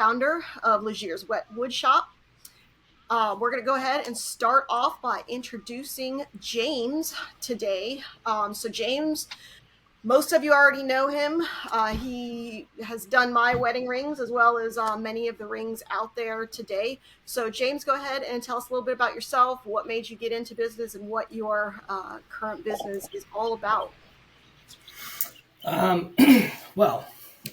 founder of Legier's Wet Wood Shop. We're going to go ahead and start off by introducing James today. So James, most of you already know him. He has done my wedding rings as well as many of the rings out there today. So James, go ahead and tell us a little bit about yourself, what made you get into business, and what your current business is all about. Well,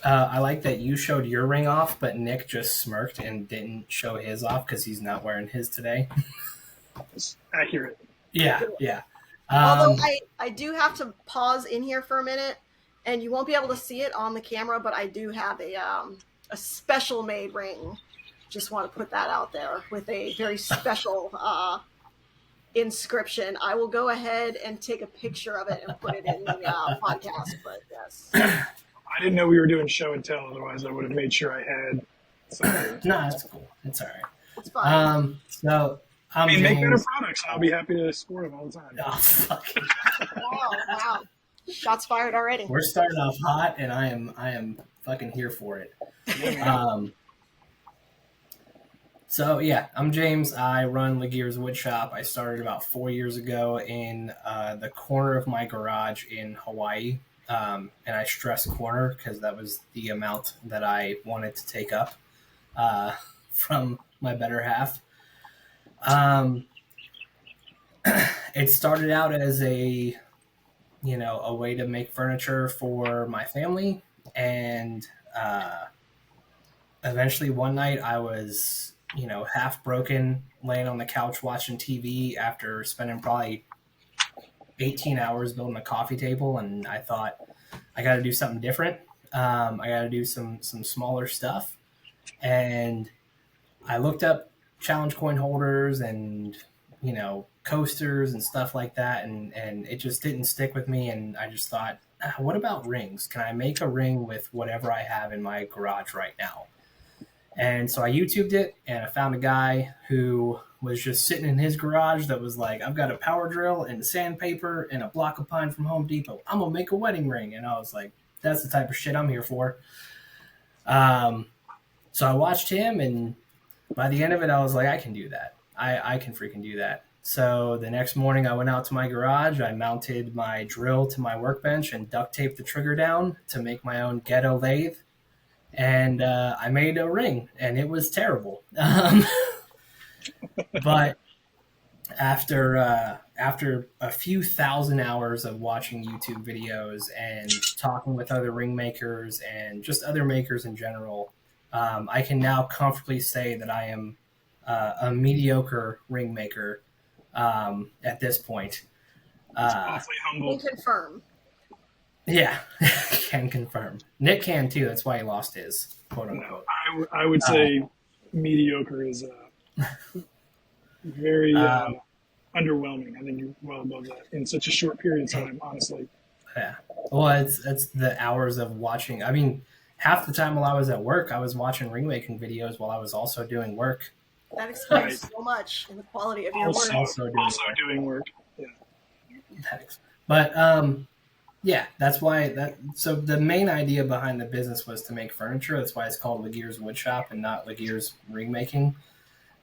I like that you showed your ring off, but Nick just smirked and didn't show his off because he's not wearing his today. It's accurate. Yeah. Although I do have to pause in here for a minute, and you won't be able to see it on the camera, but I do have a special made ring. Just want to put that out there with a very special inscription. I will go ahead and take a picture of it and put it in the podcast, but yes. I didn't know we were doing show and tell, otherwise I would have made sure I had something. No, that's cool. It's all right. It's fine. So I'm make better James. products, and I'll be happy to support them all the time. Oh, fuck. Wow. Shots fired already. We're starting off hot, and I am fucking here for it. So yeah, I'm James. I run Legier's Wood Shop. I started about 4 years ago in the corner of my garage in Hawaii. And I stress corner because that was the amount that I wanted to take up from my better half. It started out as a way to make furniture for my family. And eventually one night I was, half broken, laying on the couch watching TV after spending probably 18 hours building a coffee table, and I thought I got to do something different. I got to do some smaller stuff, and I looked up challenge coin holders and coasters and stuff like that, and it just didn't stick with me. And I just thought, what about rings? Can I make a ring with whatever I have in my garage right now? And so I YouTubed it, and I found a guy who was just sitting in his garage that was like, I've got a power drill and sandpaper and a block of pine from Home Depot. I'm going to make a wedding ring. And I was like, that's the type of shit I'm here for. So I watched him, and by the end of it, I was like, I can do that. I can freaking do that. So the next morning I went out to my garage. I mounted my drill to my workbench and duct taped the trigger down to make my own ghetto lathe. And I made a ring, and it was terrible. But after a few thousand hours of watching YouTube videos and talking with other ring makers and just other makers in general, I can now comfortably say that I am a mediocre ring maker at this point. It's awfully humble. Can confirm. Yeah, can confirm. Nick can too. That's why he lost his, quote unquote. No, I would say mediocre is very underwhelming. I think you're well above that in such a short period of time, honestly. Yeah. Well, it's the hours of watching. I mean, half the time while I was at work, I was watching ring making videos while I was also doing work. That explains so much in the quality of your work. Also doing work. Yeah. But yeah, that's why so the main idea behind the business was to make furniture. That's why it's called Legier's Wood Shop and not Legier's Ring Making.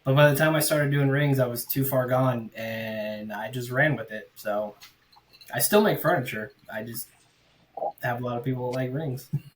But by the time I started doing rings, I was too far gone, and I just ran with it. So I still make furniture. I just have a lot of people that like rings.